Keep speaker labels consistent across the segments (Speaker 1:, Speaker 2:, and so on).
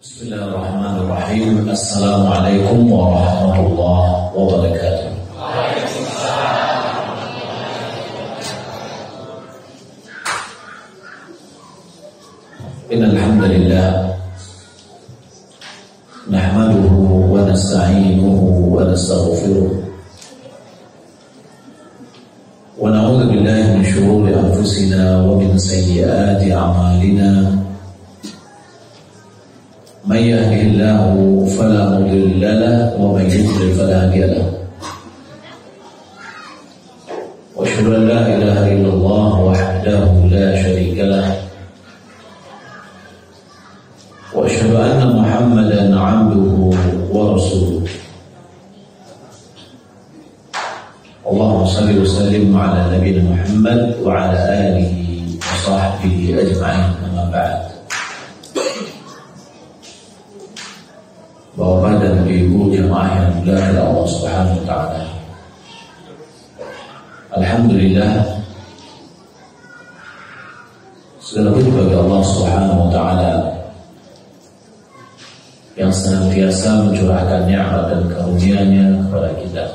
Speaker 1: Bismillahirrahmanirrahim. Assalamualaikum warahmatullahi wabarakatuh. Innal hamdalillah nahmaduhu wa nasta'inuhu wa nastaghfiruh wa na'udzu billahi min shururi anfusina wa min sayyiati a'malina. من يهده الله فلا مضل له ومن يضلل فلا هادي له واشهد ان لا اله الا الله وحده لا شريك له واشهد ان محمدا عبده ورسوله اللهم صل وسلم على نبينا محمد وعلى اله وصحبه اجمعين. اما بعد. Bapak dan Ibu jemaah yang dimuliakan Allah Subhanahu wa taala. Alhamdulillah, segala puji bagi Allah Subhanahu wa taala yang senantiasa mencurahkan nikmat dan karunia-Nya kepada kita.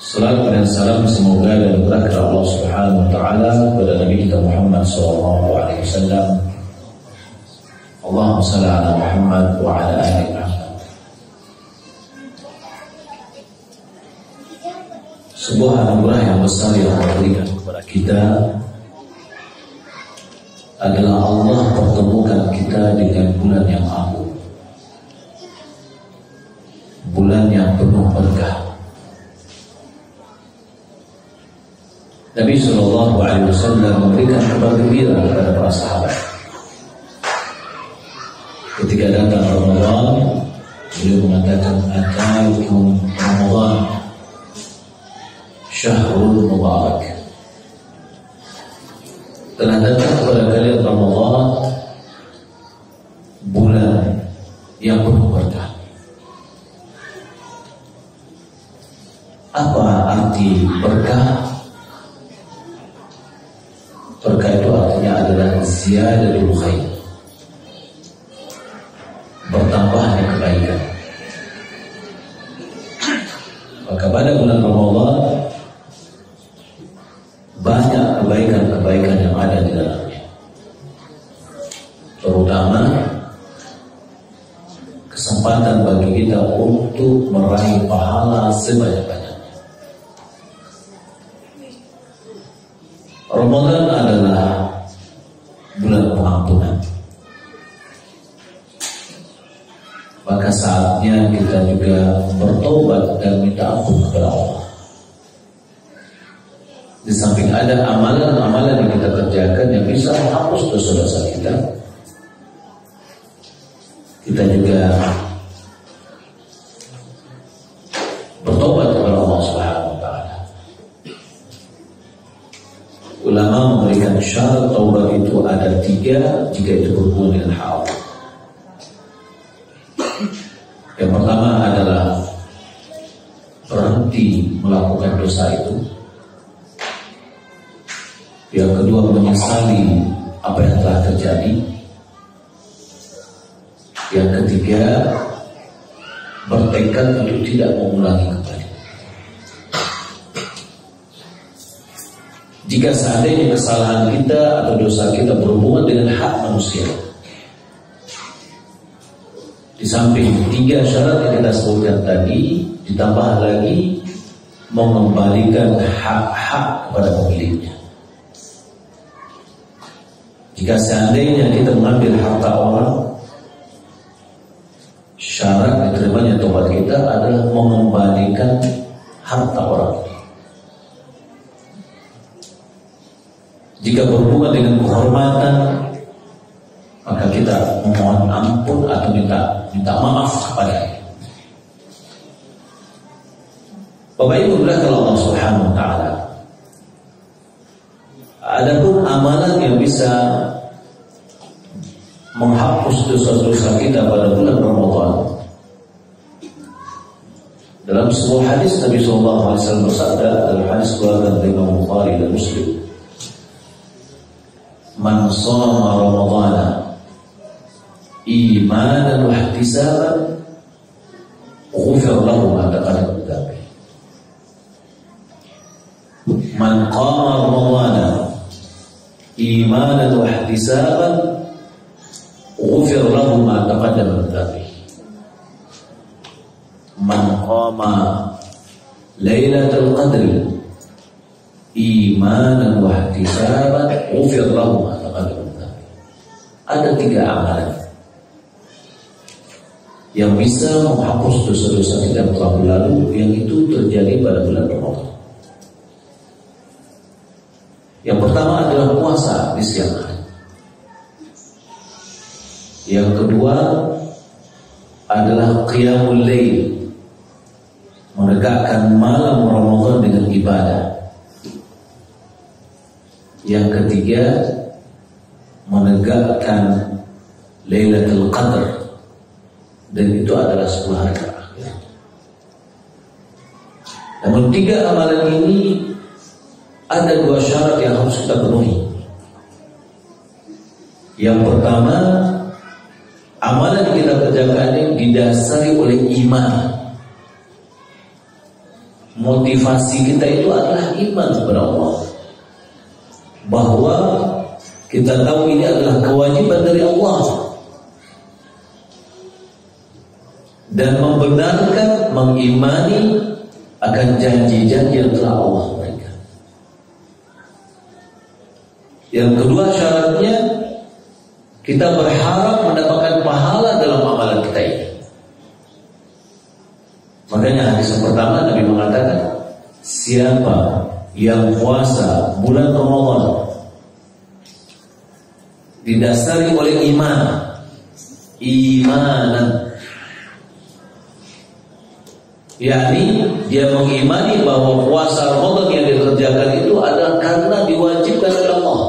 Speaker 1: Salawat dan salam semoga dan berkah Allah Subhanahu wa taala kepada Nabi kita Muhammad sallallahu alaihi wasallam. Allahumma shalli ala Muhammad wa ala ali Muhammad. Sebuah anugerah yang besar yang Allah berikan kepada kita adalah Allah pertemukan kita dengan bulan yang agung, bulan yang penuh berkah. Nabi sallallahu alaihi wasallam memberikan kabar gembira kepada para sahabat. Ketika datang Ramadan, beliau mengatakan ataikum Ramadan syahrul mubarak. Telah datang kepada kalian Ramadan, bulan yang penuh berkah. Apa arti berkah? Berkah itu artinya adalah ziyadatul khair, bertambahnya kebaikan. Maka pada bulan Ramadan banyak kebaikan-kebaikan yang ada di dalamnya, terutama kesempatan bagi kita untuk meraih pahala sebanyak-banyaknya. Ramadan adalah bulan pengampunan. Maka saatnya kita juga bertobat dan minta ampun kepada Allah. Di samping ada amalan-amalan yang kita kerjakan yang bisa menghapus dosa-dosa kita, kita juga bertobat kepada Allah Subhanahu wa taala. Ulama memberikan syarat taubat itu ada 3 jika itu berhubungan dengan hak Allah. Yang pertama adalah berhenti melakukan dosa itu. Yang kedua menyesali apa yang telah terjadi. Yang ketiga bertekad untuk tidak mengulangi kembali. Jika seandainya kesalahan kita atau dosa kita berhubungan dengan hak manusia, di samping 3 syarat yang kita sebutkan tadi, ditambah lagi mengembalikan hak-hak kepada pemiliknya. Jika seandainya kita mengambil harta orang, syarat diterimanya tobat kita adalah mengembalikan harta orang. Jika berhubungan dengan kehormatan, maka kita memohon ampun atau minta maaf kepadanya. Bapak Ibu berkata Allah Subhanahu wa taala, adapun amalan yang bisa menghapus dosa-dosa kita pada bulan Ramadan. Dalam sebuah hadis Nabi sallallahu alaihi wasallam bersabda, dalam hadis riwayat Imam Bukhari dan Muslim, "Man shoma Ramadhana ihtisaban ghufira lahu ma taqaddama min dhanbi. Man qama ramadhana imanan wa ihtisaban ghufira lahu ma taqaddama min dhanbi. Man qama lailatul qadri imanan wa ihtisaban ghufira lahu ma taqaddama min dhanbi. Ada 3 amalan yang bisa menghapus dosa-dosa kita yang telah berlalu, yang itu terjadi pada bulan Ramadan. Yang pertama adalah puasa di siang hari. Yang kedua adalah qiyamul lail, menegakkan malam Ramadan dengan ibadah. Yang ketiga menegakkan Lailatul Qadar, dan itu adalah 10 hari terakhir. Namun 3 amalan ini ada 2 syarat yang harus kita penuhi. Yang pertama, amalan yang kita kerjakan ini didasari oleh iman. Motivasi kita itu adalah iman kepada Allah, bahwa kita tahu ini adalah kewajiban dari Allah, dan membenarkan, mengimani akan janji-janji yang telah Allah berikan. Yang kedua syaratnya, kita berharap mendapatkan pahala dalam amalan kita ini. Makanya hadis yang pertama Nabi mengatakan, siapa yang puasa bulan Ramadan didasari oleh imanan, yakni dia mengimani bahwa puasa Ramadan yang dikerjakan itu adalah karena diwajibkan oleh Allah,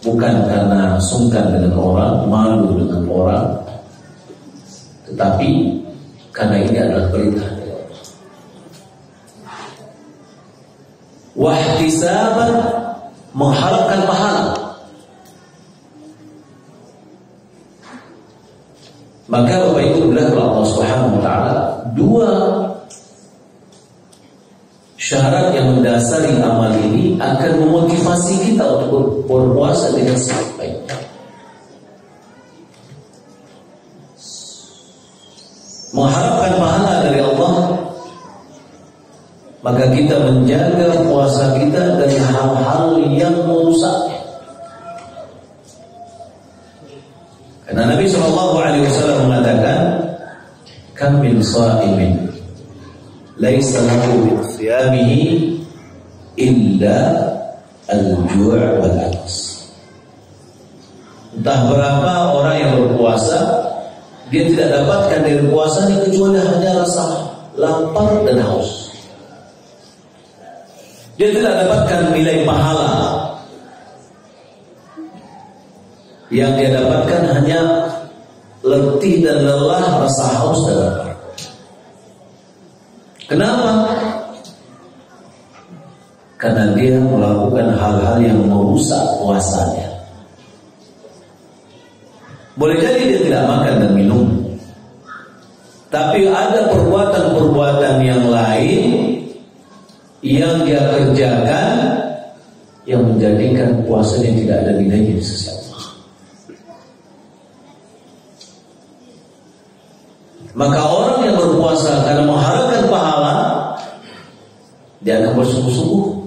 Speaker 1: bukan karena sungkan dengan orang, malu dengan orang, tetapi karena ini adalah perintah dari Allah. Wahtisaban, mengharapkan pahala. Maka Bapak Ibu bilang kalau Allah Subhanahu wa taala 2 syarat yang mendasari amal ini akan memotivasi kita untuk berpuasa dengan sebaik-baiknya. Mengharapkan pahala dari Allah, maka kita menjaga puasa kita dari hal-hal yang merusaknya. Karena Nabi SAW mengatakan, kam min sha'imin laisa lahu min siyamihi illa al-ju' wal 'atas. Entah berapa orang yang berpuasa, dia tidak dapatkan dari puasanya kecuali hanya rasa lapar dan haus. Dia tidak dapatkan nilai pahala. Yang dia dapatkan hanya letih dan lelah, rasa haus dan lapar. Kenapa? Karena dia melakukan hal-hal yang merusak puasanya. Boleh jadi dia tidak makan dan minum, tapi ada perbuatan-perbuatan yang lain yang dia kerjakan yang menjadikan puasanya tidak ada nilainya di sisi Allah. Maka orang yang berpuasa karena mengharapkan pahala, dia akan bersungguh-sungguh.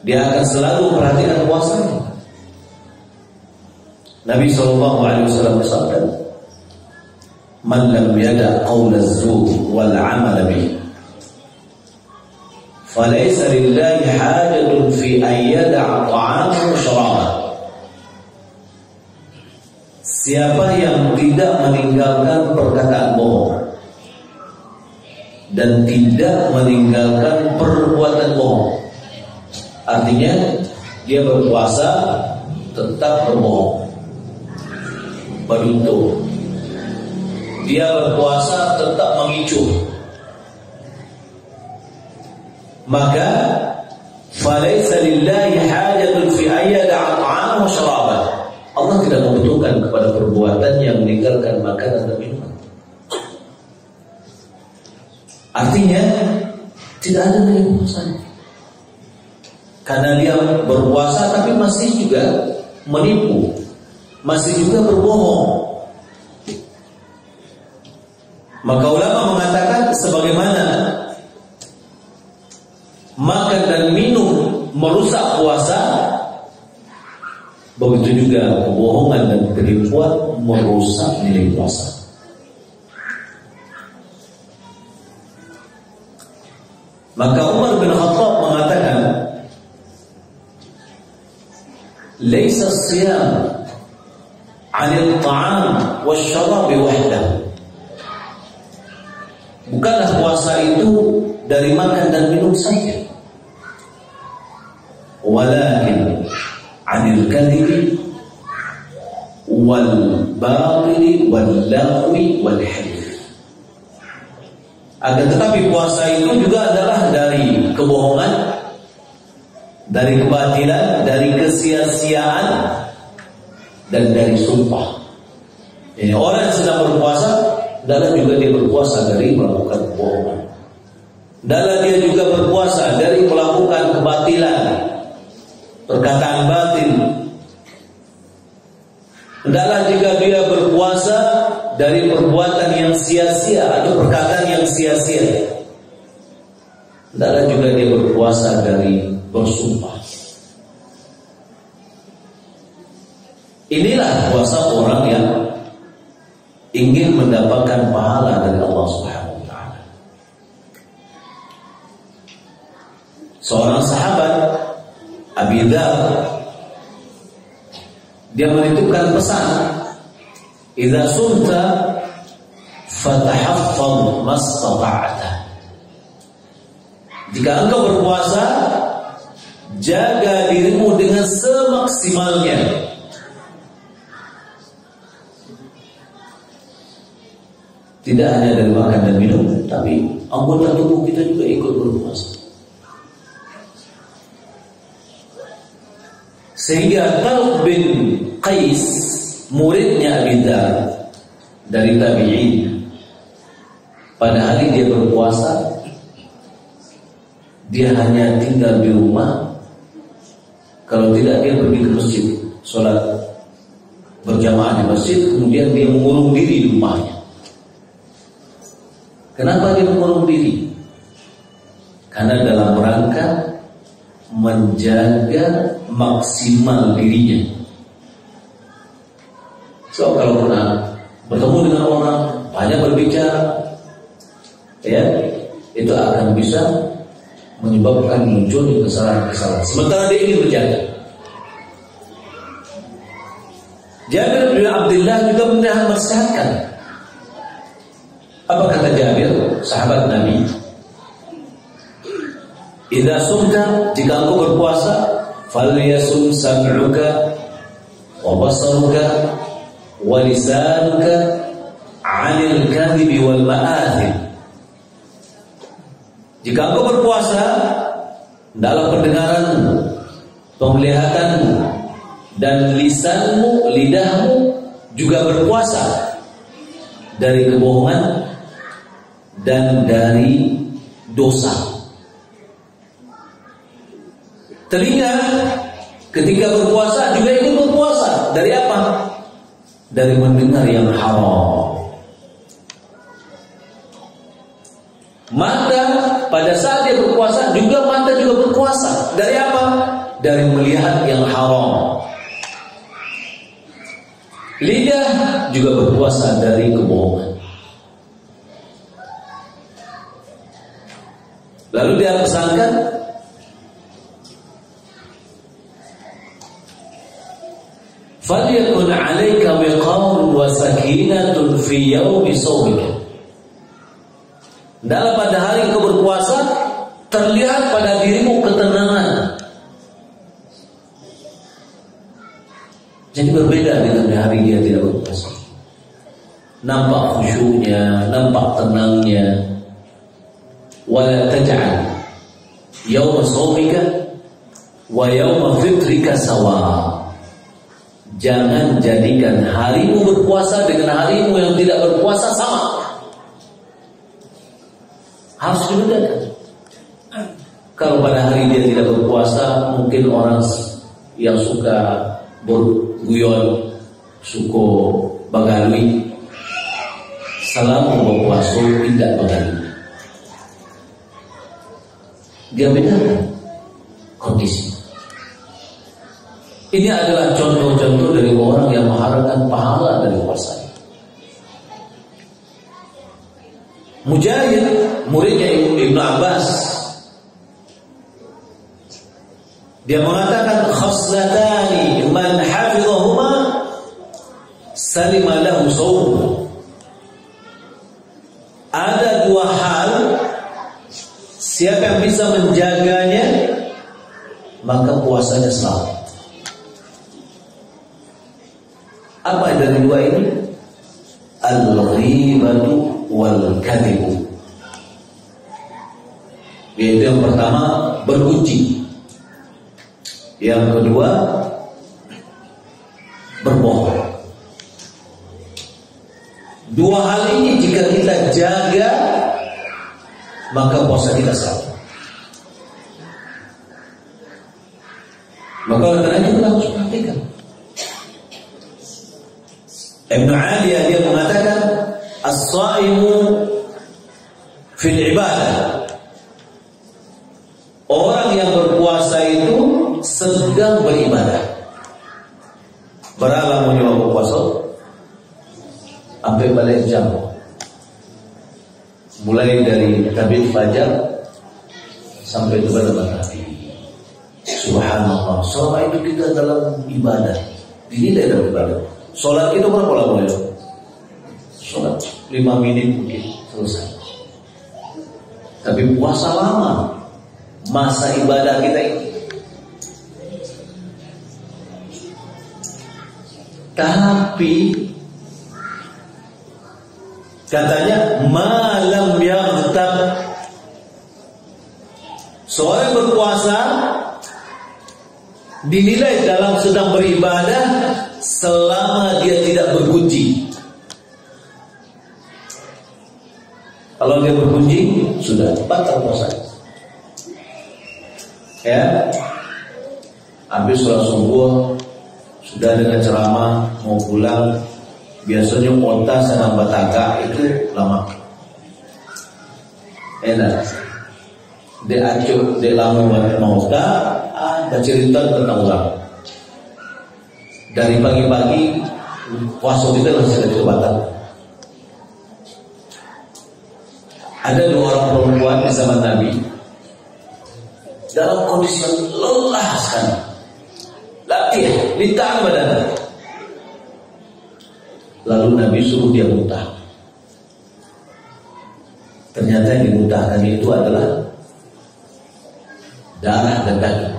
Speaker 1: Dia akan selalu perhatikan puasanya. Nabi SAW bersabda, "Man lam yada' qawla az-zur wal 'amala bih, falaysa lillahi hajatun fi an yada'a ta'amahu wa syarabahu." Siapa yang tidak meninggalkan perkataan bohong dan tidak meninggalkan perbuatan bohong, artinya dia berpuasa tetap berbohong, beruntung, dia berpuasa tetap mengicuh, maka falaysa lillahi hajatun fi ayyada'a ta'amahu wa syarabahu. Allah tidak membutuhkan kepada perbuatan meninggalkan makanan dan minuman. Artinya tidak ada nilai puasanya. Karena dia berpuasa tapi masih juga menipu, masih juga berbohong. Maka ulama mengatakan sebagaimana makan dan minum merusak puasa, begitu juga kebohongan dan penipuan merusak nilai puasa. Maka Umar bin Khattab mengatakan, "Laisa as-siyam 'anil ta'am wasyarab wahdahu." Bukanlah puasa itu dari makan dan minum saja. Walakin 'anil kadhibi wal batili wal lagwi wal hadith. Akan tetapi puasa itu juga adalah dari kebohongan, dari kebatilan, dari kesia-siaan, dan dari sumpah. Ini orang yang sedang berpuasa, dalam juga dia berpuasa dari melakukan kebohongan. Dalam dia juga berpuasa dari melakukan kebatilan, perkataan batin. Dalam juga dia berpuasa dari perbuatan yang sia-sia atau perkataan yang sia-sia. Dalam juga dia berpuasa dari bersumpah. Inilah puasa orang yang ingin mendapatkan pahala dari Allah Subhanahu wa taala. Seorang sahabat Abi Dzar, dia menitipkan pesan, "Idza sumta fatahaffaz mastata'ta." Jika engkau berpuasa, jaga dirimu dengan semaksimalnya. Tidak hanya dari makan dan minum, tapi anggota tubuh kita juga ikut berpuasa. Sehingga Talq bin Qais, muridnya Abi Dzar dari tabi'in, pada hari dia berpuasa, dia hanya tinggal di rumah. Kalau tidak, dia pergi ke masjid, sholat berjamaah di masjid, kemudian dia mengurung diri di rumahnya. Kenapa dia mengurung diri? Karena dalam rangka menjaga maksimal dirinya. So kalau pernah bertemu dengan orang, banyak berbicara, ya, itu akan bisa menyebabkan munculnya kesalahan-kesalahan. Sementara dia ingin berjaga. Jabir bin Abdullah juga menasihatkan. Apa kata Jabir, sahabat Nabi? Idza sumta, jika engkau berpuasa, falyasum sam'uka wa basaruka wa lisanuka 'anil kadhibi wal ma'athim. Jika engkau berpuasa, dalam pendengaranmu, penglihatanmu, dan lisanmu, lidahmu juga berpuasa dari kebohongan dan dari dosa. Telinga ketika berpuasa juga ikut berpuasa. Dari apa? Dari mendengar yang haram. Mata pada saat dia berpuasa juga mata juga berpuasa. Dari apa? Dari melihat yang haram. Lidah juga berpuasa dari kebohongan. Lalu dia pesankan, "Falyakun 'alaika wiqarun wa sakinatun fi yaumi shaumika." Dalam pada hari engkau berpuasa, terlihat pada dirimu ketenangan. Jadi berbeda dengan hari dia tidak berpuasa. Nampak khusyuknya, nampak tenangnya. Wala taj'al yauma shaumika wa yauma fitrika sawa. Jangan jadikan harimu berpuasa dengan harimu yang tidak berpuasa sama. Harus dibedakan. Kalau pada hari dia tidak berpuasa, mungkin orang yang suka berguyon, suka bagalui, selama berpuasa tidak bagalui. Dia bedakan kondisi. Ini adalah contoh-contoh dari orang yang mengharapkan pahala dari puasa. Mujahid, muridnya Ibnu Abbas, dia mengatakan khaslatani man hafizahuma salima lahu shaumuhu. Ada dua hal, siapa yang bisa menjaganya maka puasanya selamat. Apa dari dua ini? Al-ghibatu wal-kadhibu. Yaitu yang pertama berkunci, yang kedua berbohong. Dua hal ini jika kita jaga maka puasa kita selamat. Maka oleh karena itu kita harus perhatikan. Ibnu Aliyah dia mengatakan as-shaimu fil ibadah. Orang yang berpuasa itu sedang beribadah. Berapa mau berpuasa? Sampai balik jam. Mulai dari terbit fajar sampai kepada matahari. Subhanallah. Selama itu kita dalam ibadah. Dinilai dalam ibadah. Sholat itu berapa lama ya? Sholat 5 menit mungkin selesai. Tapi puasa lama. Masa ibadah kita ini. Tapi katanya malam yaghtab. Seorang berpuasa dinilai dalam sedang beribadah selama dia tidak berkunci. Kalau dia berkunci sudah batal puasa. Ya, habis sholat subuh sudah dengan ceramah mau pulang, biasanya kota sedang batagak itu lama. Enak. Dia acuh, dia lama mau ada cerita tentang orang. Dari pagi-pagi puasa kita masih ada batal. Ada 2 orang perempuan di zaman Nabi dalam kondisi yang lelah sekali, latih, ditahan badan. Lalu Nabi suruh dia muntah. Ternyata yang dimuntahkan itu adalah darah dan daging.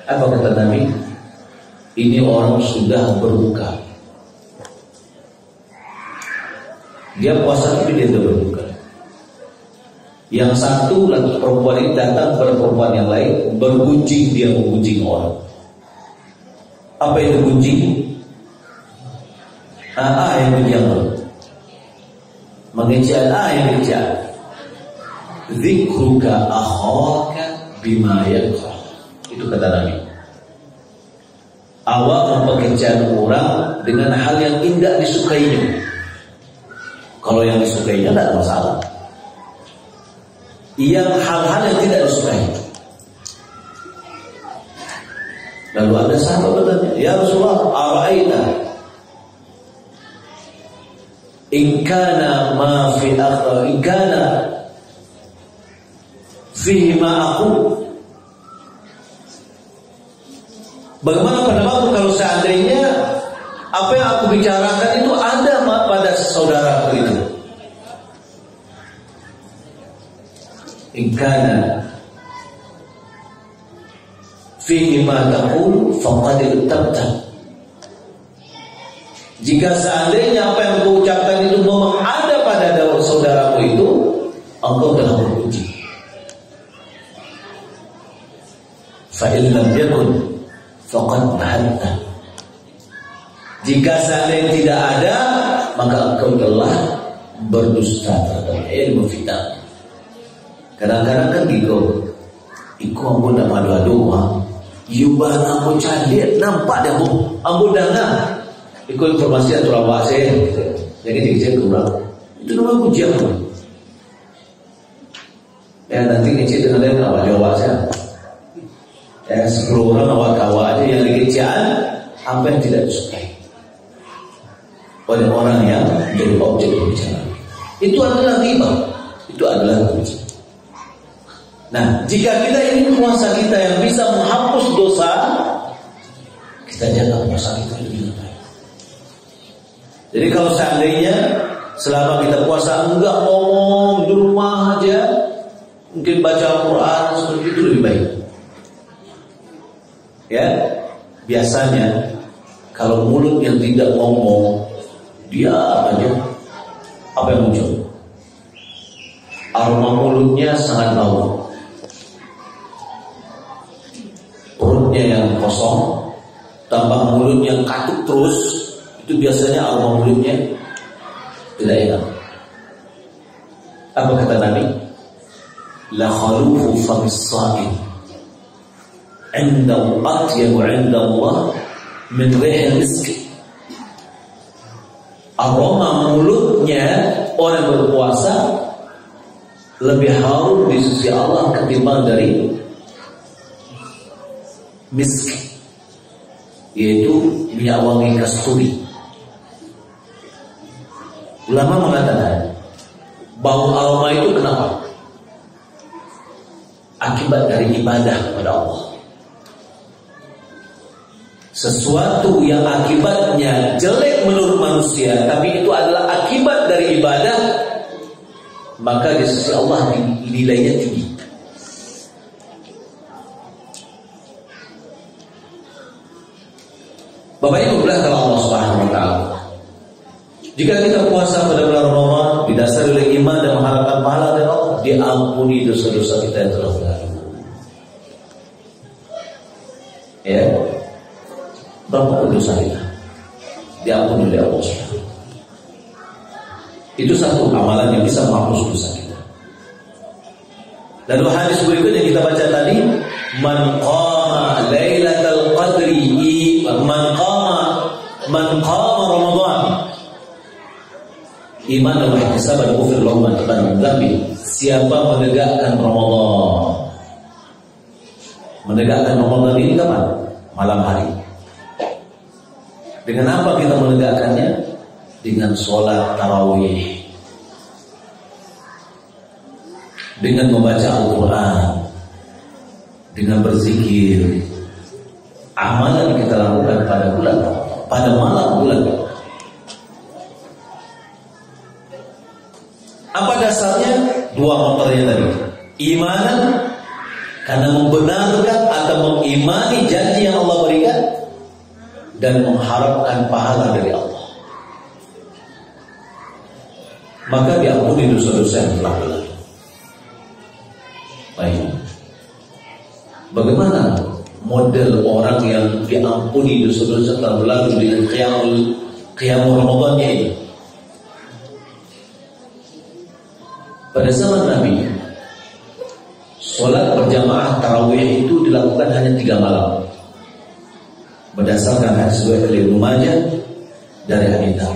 Speaker 1: Apa kata Nabi? Ini orang sudah berbuka. Dia puasa tapi dia tidak berbuka. Yang satu lagi perempuan ini datang kepada perempuan yang lain, bergunjing, dia menggunjing orang. Apa itu gunjing? Yang diam. Mengejar yang dikejar. Dzikruka akhaka bima yakrah. Itu kata Nabi. Awak mempekerjakan orang dengan hal yang tidak disukainya. Kalau yang disukainya tidak ada masalah. Yang hal-hal yang tidak disukai. Lalu ada sahabat bertanya, ya Rasulullah, ara'aita in kana ma fi akhir, in kana fihi ma aku. Bagaimana pendapatmu kalau seandainya apa yang aku bicarakan itu ada pada saudaraku itu? In kana fihi ma taqul faqad irtabta. Jika seandainya apa yang kau ucapkan itu memang ada pada saudaraku itu, engkau telah berkunci. Fa in lam yakun faqad bahatta. Jika seandainya tidak ada, maka engkau telah berdusta terhadap ilmu fitnah. Kadang-kadang kan gitu, iku ambo nak madu-adu yubana ambo cadet nampak dah ambo dana. Iku informasi atau apa saya? Jadi dicek kurang. Itu namanya ujian. Ya nanti ngecek dengan lain awak jawab saya. Ya 10 orang awak aja yang dikecian apa yang tidak disukai oleh orang yang jadi objek pembicaraan. Itu adalah riba. Itu adalah kunci. Nah, jika kita ingin puasa kita yang bisa menghapus dosa, kita jaga puasa kita lebih baik. Jadi kalau seandainya selama kita puasa enggak ngomong di rumah aja, mungkin baca Al-Quran seperti itu lebih baik. Ya, biasanya kalau mulut yang tidak ngomong, dia aja apa yang muncul? Aroma mulutnya sangat bau. Perutnya yang kosong, tambah mulutnya katuk terus, itu biasanya aroma mulutnya tidak enak. Apa kata Nabi? La khalufu famis sha'im 'inda atyabu 'inda Allah min rihil misk. Aroma mulutnya orang berpuasa lebih harum di sisi Allah ketimbang dari misk, yaitu minyak wangi kasturi. Ulama mengatakan bau aroma itu kenapa? Akibat dari ibadah kepada Allah. Sesuatu yang akibatnya jelek menurut manusia, tapi itu adalah akibat dari ibadah, maka di sisi Allah nilainya tinggi. Bapak Ibu kalau Allah Subhanahu wa taala, jika kita puasa pada bulan Ramadan didasari oleh iman dan mengharapkan pahala dari Allah, diampuni dosa-dosa kita yang telah berlalu. Ya, berapa dosa kita diampuni oleh Allah Subhanahu. Itu satu amalan yang bisa menghapus dosa kita. Lalu hadis berikutnya kita baca tadi, man qama lailatul qadri, man qama Ramadan iman dan ihtisaban ghufir lahu ma taqaddama min dhanbi. Siapa menegakkan Ramadan? Menegakkan Ramadan ini kapan? Malam hari. Dengan apa kita menegakkannya? Dengan sholat tarawih, dengan membaca Al-Quran, dengan berzikir. Amalan yang kita lakukan pada malam bulan. Apa dasarnya? Dua motornya tadi. Imanan, karena membenarkan atau mengimani janji yang Allah berikan, dan mengharapkan pahala dari Allah. Maka diampuni dosa-dosa yang telah berlalu. Baik. Bagaimana model orang yang diampuni dosa-dosa yang telah berlalu dengan qiyamul Ramadannya ini? Pada zaman Nabi, sholat berjamaah tarawih itu dilakukan hanya 3 malam. Berdasarkan hadis riwayat Ibnu Majah dari Abi Dzar.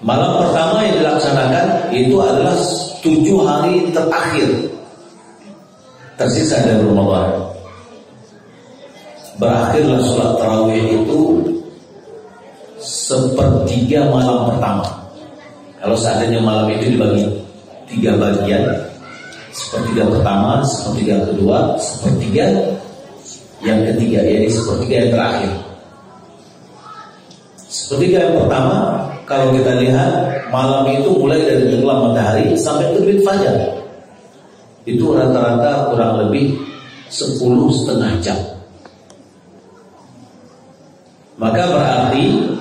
Speaker 1: Malam pertama yang dilaksanakan itu adalah 7 hari terakhir tersisa dari Ramadan. Berakhirlah sholat tarawih itu 1/3 malam pertama. Kalau seandainya malam itu dibagi 3 bagian, 1/3 pertama, 1/3 kedua, 1/3 yang ketiga, yaitu 1/3 yang terakhir. 1/3 yang pertama, kalau kita lihat malam itu mulai dari tenggelam matahari sampai terbit fajar, itu rata-rata kurang lebih 10,5 jam. Maka berarti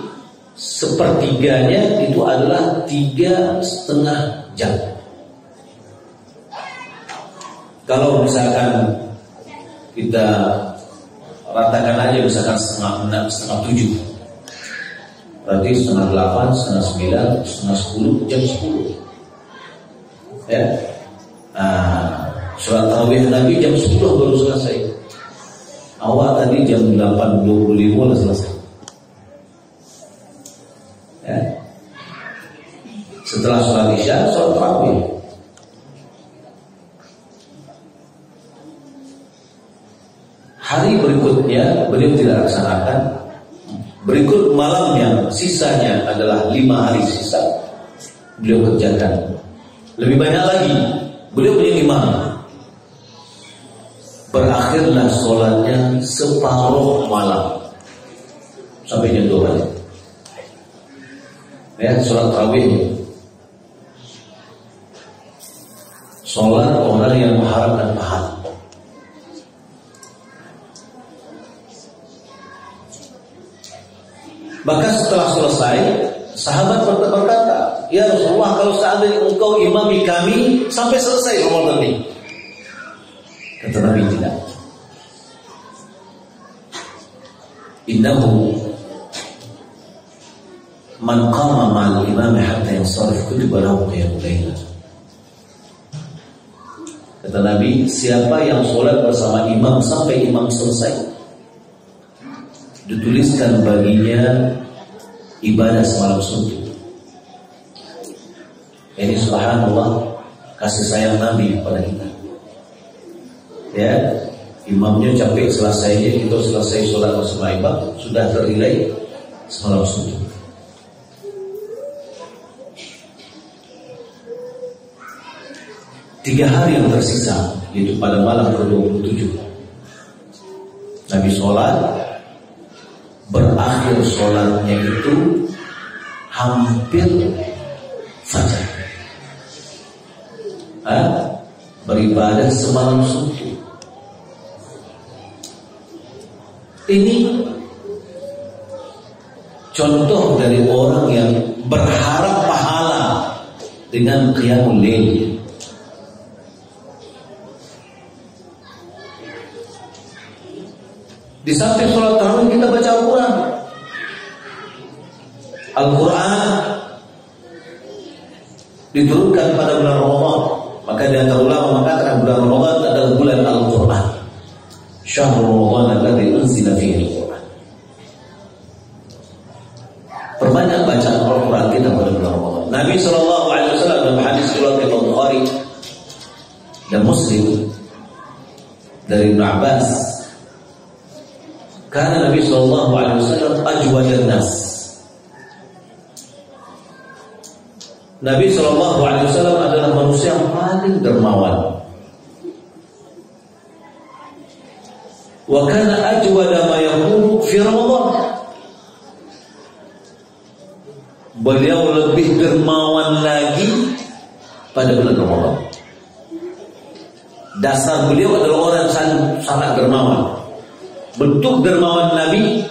Speaker 1: 1/3-nya itu adalah 3,5 jam. Kalau misalkan kita ratakan aja misalkan setengah 7. Berarti setengah 8, setengah 9, setengah 10, jam 10. Ya. Sholat tarawih Nabi jam 10 baru selesai. Awal tadi jam 8.25 udah selesai. Ya. Setelah sholat isya, sholat tarawih. Hari berikutnya beliau tidak laksanakan. Berikut malamnya, sisanya adalah 5 hari sisa beliau kerjakan. Lebih banyak lagi, beliau punya imam. Berakhirlah sholatnya separuh malam sampai jam 12. Ya, sholat tarawih. Sholat orang yang mengharapkan pahala. Maka setelah selesai, sahabat berkata, "Ya Rasulullah, kalau seandainya engkau imami kami sampai selesai Ramadan ini." Kata Nabi, tidak. Innahu man qama ma'al imam hatta yansarif kutiba lahu qiyamul lail. Kata Nabi, siapa yang sholat bersama imam sampai imam selesai, dituliskan baginya ibadah semalam suntuk. Ini subhanallah kasih sayang Nabi kepada kita. Ya, imamnya capek selesainya, kita selesai sholat bersama imam sudah ternilai semalam suntuk. Tiga hari yang tersisa, yaitu pada malam ke-27, Nabi sholat. Berakhir sholatnya itu hampir fajar. Beribadah semalam suntuk. Ini contoh dari orang yang berharap pahala dengan qiyamul lail. Di samping sholat tarawih kita baca Al-Quran. Al-Quran diturunkan pada bulan Ramadan. Maka di antara ulama mengatakan bulan Ramadan adalah bulan Al-Quran. Syahrul Ramadan alladzi unzila fihi Al-Quran. Perbanyak bacaan Al-Quran kita pada bulan Ramadan. Nabi SAW dalam hadis riwayat Imam Bukhari dan Muslim dari Ibnu Abbas, karena Nabi SAW ajwadan nas. Nabi SAW adalah manusia yang paling dermawan. Wa kana ajwada ma yakunu fi Ramadan. Beliau lebih dermawan lagi pada bulan Ramadan. Dasar beliau adalah orang sangat dermawan. Bentuk dermawan Nabi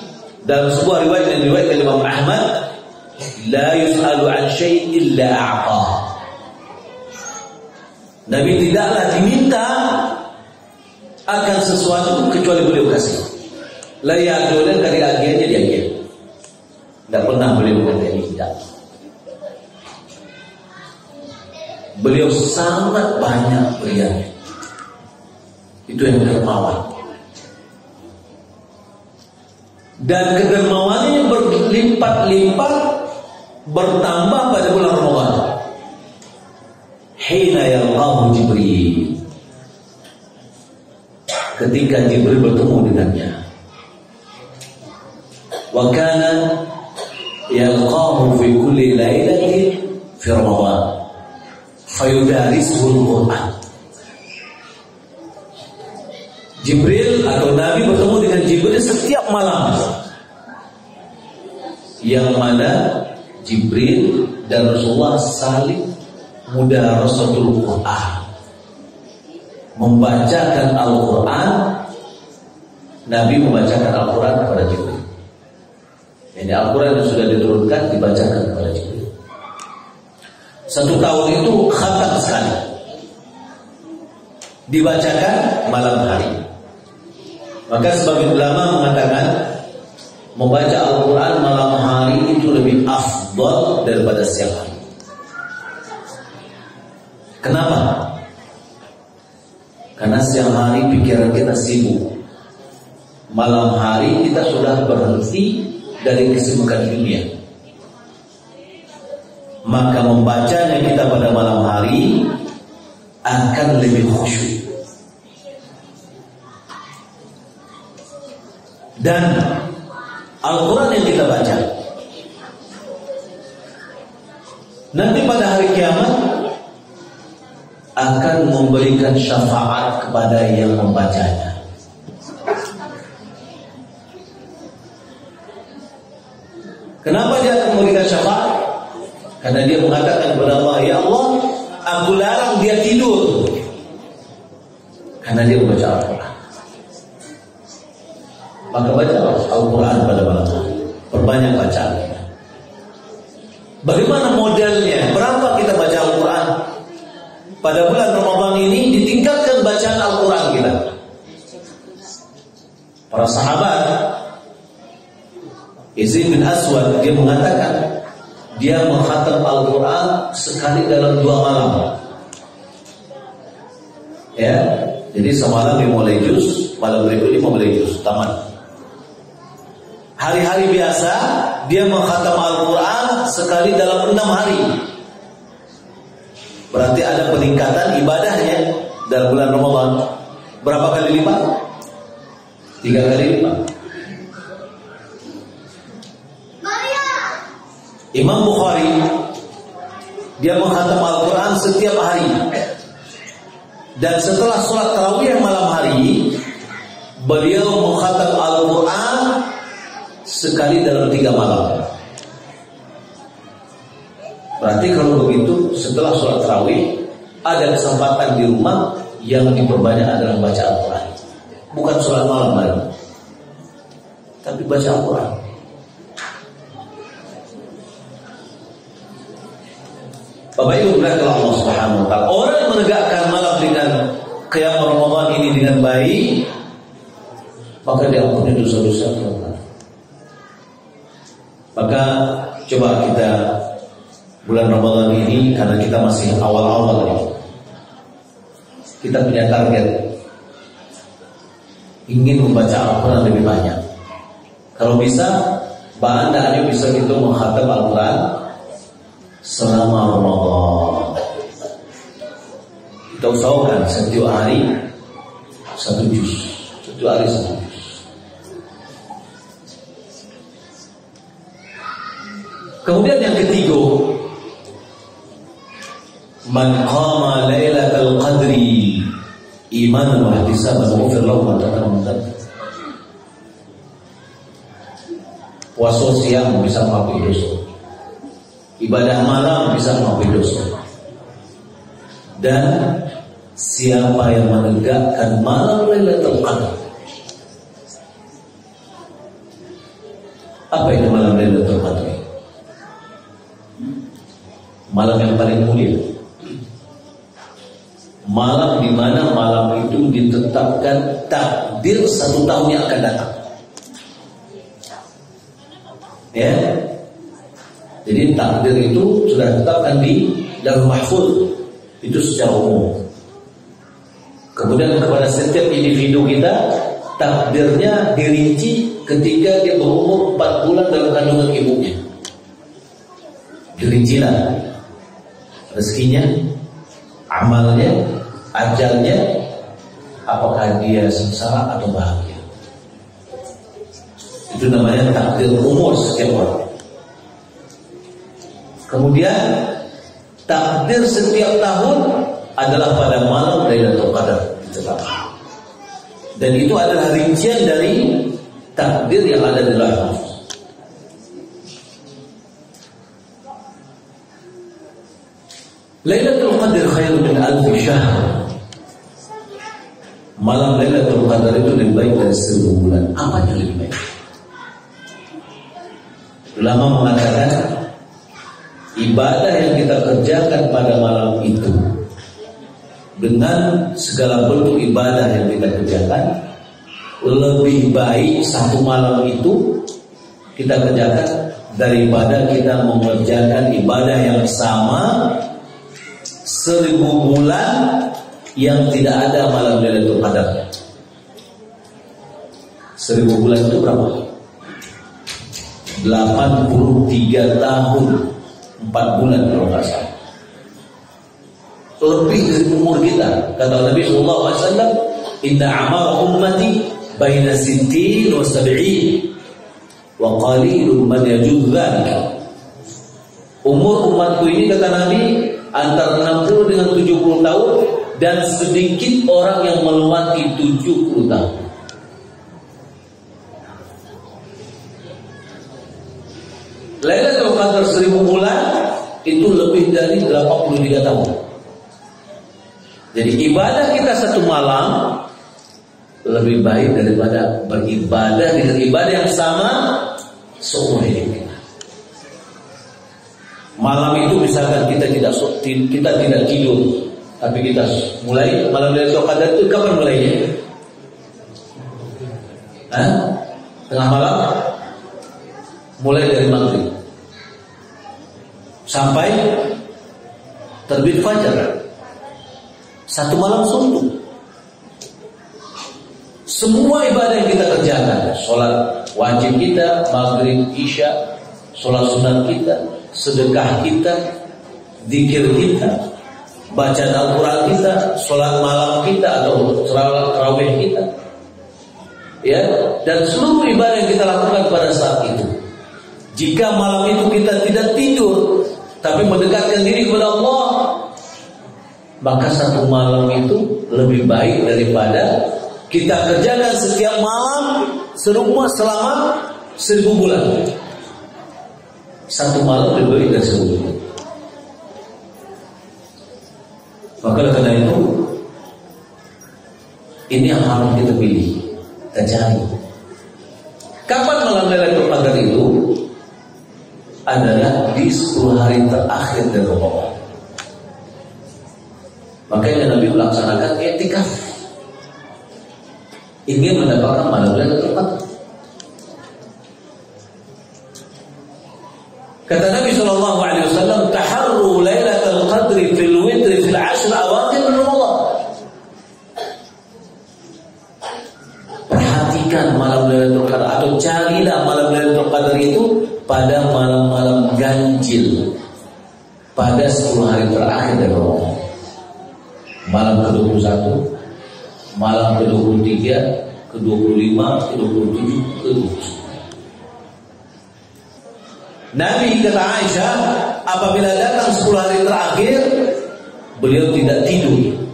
Speaker 1: dalam sebuah riwayat yang diriwayatkan Imam Ahmad, la yus'alu an syai'in illa a'ta. Nabi tidaklah diminta akan sesuatu kecuali beliau kasih. La ya'dulan dari agiannya dia agian. Tidak pernah beliau berkata tidak. Beliau sangat banyak berianya. Itu yang dermawan. Dan kedermawannya berlipat-lipat bertambah pada bulan Ramadan. Hina yalqahu Jibril. Ketika Jibril bertemu dengannya. Wa kana yalqahu fi kulli lailatin fi Ramadan. Fayudarisuhu al-Quran. Jibril atau Nabi bertemu dengan Jibril setiap malam, yang mana Jibril dan Rasulullah saling mudarasatul Quran, membacakan Al-Quran. Nabi membacakan Al-Quran kepada Jibril. Jadi Al-Quran yang sudah diturunkan dibacakan kepada Jibril. Satu tahun itu khatam sekali, dibacakan malam hari. Maka sebagian ulama mengatakan membaca Al-Quran malam hari itu lebih afdal daripada siang hari. Kenapa? Karena siang hari pikiran kita sibuk, malam hari kita sudah berhenti dari kesibukan dunia. Maka membacanya kita pada malam hari akan lebih khusyuk. Dan Al-Quran yang kita baca nanti pada hari kiamat akan memberikan syafaat kepada yang membacanya. Kenapa dia akan memberikan syafaat? Karena dia mengatakan kepada Allah, ya Allah, aku larang dia tidur. Karena dia membaca Al-Quran. Maka baca Al-Quran pada malam hari. Perbanyak bacaan. Bagaimana modelnya? Berapa kita baca Al-Quran? Pada bulan Ramadan ini ditingkatkan bacaan Al-Quran kita. Para sahabat, Yazid bin Aswad, dia mengatakan dia mengkhatam Al-Quran sekali dalam 2 malam. Ya, jadi semalam 5 juz, malam berikutnya 15 juz, tamat. Hari-hari biasa dia mengkhatam Al-Quran sekali dalam 6 hari. Berarti ada peningkatan ibadahnya dalam bulan Ramadan. Berapa kali lipat? 3 kali lipat. Imam Bukhari dia mengkhatam Al-Quran setiap hari. Dan setelah sholat tarawih malam hari, beliau mengkhatam Al-Quran sekali dalam 3 malam. Berarti kalau begitu setelah sholat tarawih ada kesempatan di rumah yang diperbanyak adalah baca Al-Quran. Bukan sholat malam lagi, tapi baca Al-Quran. Bapak Ibu berkata Allah Subhanahu wa taala, orang yang menegakkan malam dengan qiyam Ramadan ini dengan baik, maka diampuni dosa-dosa. Maka coba kita bulan Ramadan ini, karena kita masih awal-awal ini, kita punya target ingin membaca Al-Quran lebih banyak. Kalau bisa, Anda hanya bisa gitu mengkhatam Al-Quran selama Ramadan. Kita usahakan setiap hari 1 juz, setiap hari 1 juz. Kemudian yang ketiga, man qama lailatul qadri imanan wa ihtisaban ghufir lahu ma taqaddama min dhanbi. Puasa siang bisa mengampuni dosa. Ibadah malam bisa mengampuni dosa. Dan siapa yang menegakkan malam Lailatul Qadar. Apa itu malam Lailatul Qadar? Malam yang paling mulia. Malam di mana malam itu ditetapkan takdir 1 tahun yang akan datang. Ya. Jadi takdir itu sudah ditetapkan di Lauhul Mahfuz, itu secara umum. Kemudian kepada setiap individu kita, takdirnya dirinci ketika dia berumur 4 bulan dalam kandungan ibunya. Dirincilah rezekinya, amalnya, ajalnya, apakah dia sengsara atau bahagia. Itu namanya takdir umur setiap orang. Kemudian takdir setiap tahun adalah pada malam Lailatul Qadar ditetapkan. Dan itu adalah rincian dari takdir yang ada di Lauhul Mahfuz. Lailatul Qadar khairun min alfi syahr. Malam Lailatul Qadar itu lebih baik dari 1000 bulan. Apa yang lebih baik? Ulama mengatakan ibadah yang kita kerjakan pada malam itu dengan segala bentuk ibadah yang kita kerjakan, lebih baik satu malam itu kita kerjakan daripada kita mengerjakan ibadah yang sama 1000 bulan yang tidak ada malam Lailatul Qadar. 1000 bulan itu berapa? 83 tahun 4 bulan kalau nggak salah. Lebih dari umur kita. Kata Nabi SAW, Inna amar ummati baina 60 wa 70 wa qalilun man yajuz dzalika. Umur umatku ini, kata Nabi, antara 60 dengan 70 tahun, dan sedikit orang yang melewati 70 tahun. Lailatul Qadar 1000 bulan itu lebih dari 83 tahun. Jadi ibadah kita satu malam lebih baik daripada beribadah dengan ibadah yang sama seumur hidup kita. Malam itu misalkan kita tidak tidur, tapi kita mulai malam Lailatul Qadar itu kapan mulainya? Tengah malam, mulai dari maghrib sampai terbit fajar, satu malam suntuk. Semua ibadah yang kita kerjakan, sholat wajib kita, maghrib, isya, sholat sunat kita, sedekah kita, zikir kita, bacaan Al-Quran kita, sholat malam kita atau tarawih kita, ya, dan seluruh ibadah yang kita lakukan pada saat itu. Jika malam itu kita tidak tidur, tapi mendekatkan diri kepada Allah, maka satu malam itu lebih baik daripada kita kerjakan setiap malam serumah selama 1000 bulan. Satu malam lebih baik dari 1000 bulan. Maka karena itu, ini yang harus kita pilih, kita cari. Kapan malam Lailatul Qadar itu? Adalah di 10 hari terakhir dari Ramadan. Makanya Nabi melaksanakan i'tikaf, ingin mendapatkan malam Lailatul Qadar. Kata Nabi SAW, taharru Lailatul Qadri fil witri fil 10 awakhir min Ramadan. Perhatikan malam Lailatul Qadar, atau carilah malam Lailatul Qadar itu pada malam-malam ganjil, pada 10 hari terakhir dari Ramadan. Malam ke-21, malam ke-23, ke-25, ke-27, ke-29. Nabi, kata Aisyah, apabila datang 10 hari terakhir, beliau tidak tidur.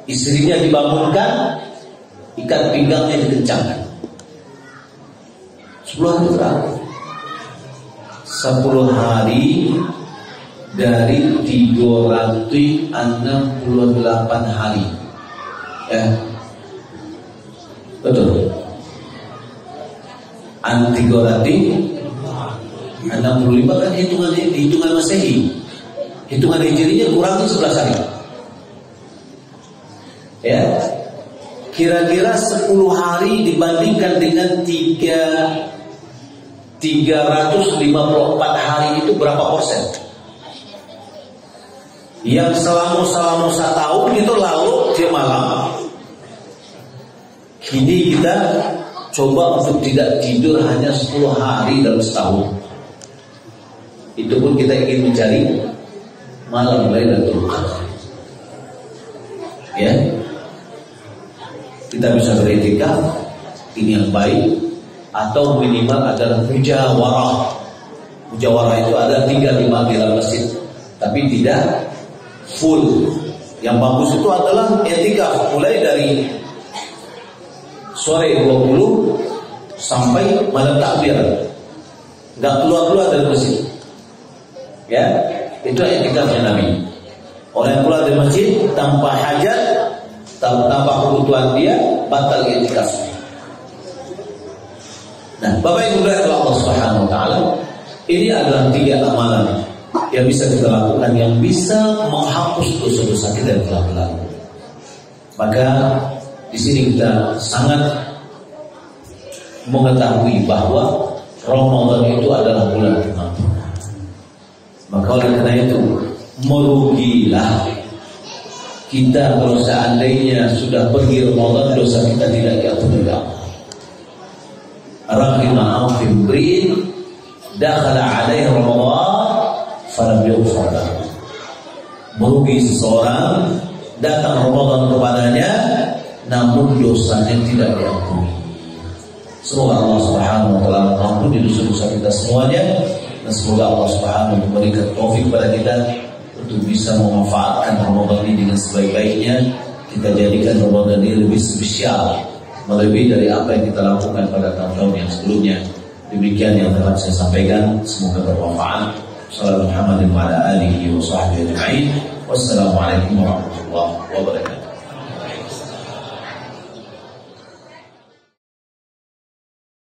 Speaker 1: Istrinya dibangunkan, ikat pinggangnya dikencangkan. 10 hari terakhir, 10 hari dari 368 hari, ya, betul. 365 kan hitungan Masehi, hitungan Hijrinya kurang 11 hari, ya. Kira-kira 10 hari dibandingkan dengan 354 hari itu berapa persen? Yang selama setahun itu lalu tiap malam. Kini kita coba untuk tidak tidur hanya 10 hari dalam setahun. Itu pun kita ingin mencari malam Lailatul Qadar, ya. Kita bisa beriktikaf, ini yang baik, atau minimal adalah mujawarah. Mujawarah itu ada 3-5 di dalam masjid, tapi tidak full. Yang bagus itu adalah i'tikaf, mulai dari sore 20 sampai malam takbir, nggak keluar dari masjid, ya. Itu i'tikafnya Nabi. Orang yang keluar dari masjid tanpa hajat, tanpa kebutuhan dia, batal i'tikafnya. Nah, Bapak Ibu dari Allah Subhanahu wa taala, ini adalah 3 amalan yang bisa kita lakukan yang bisa menghapus dosa-dosa kita yang telah berlalu. Maka di sini kita sangat mengetahui bahwa Ramadan itu adalah bulan pengampunan. Maka oleh karena itu merugilah kita kalau seandainya sudah pergi Ramadan dosa kita tidak diampuni Allah. Rahimah Al-Fibrin dakhala alaihi Ramadan falam yughfar lahu. Merugi seseorang datang Ramadan kepadanya namun dosanya tidak diampuni. Semoga Allah Subhanahu wa taala mengampuni dosa-dosa kita semuanya, dan semoga Allah Subhanahu wa taala memberikan taufik kepada kita untuk bisa memanfaatkan Ramadan ini dengan sebaik-baiknya. Kita jadikan Ramadan ini lebih spesial, melebihi dari apa yang kita lakukan pada tahun-tahun yang sebelumnya. Demikian yang telah saya sampaikan, semoga bermanfaat. Wassalamualaikum warahmatullahi wabarakatuh.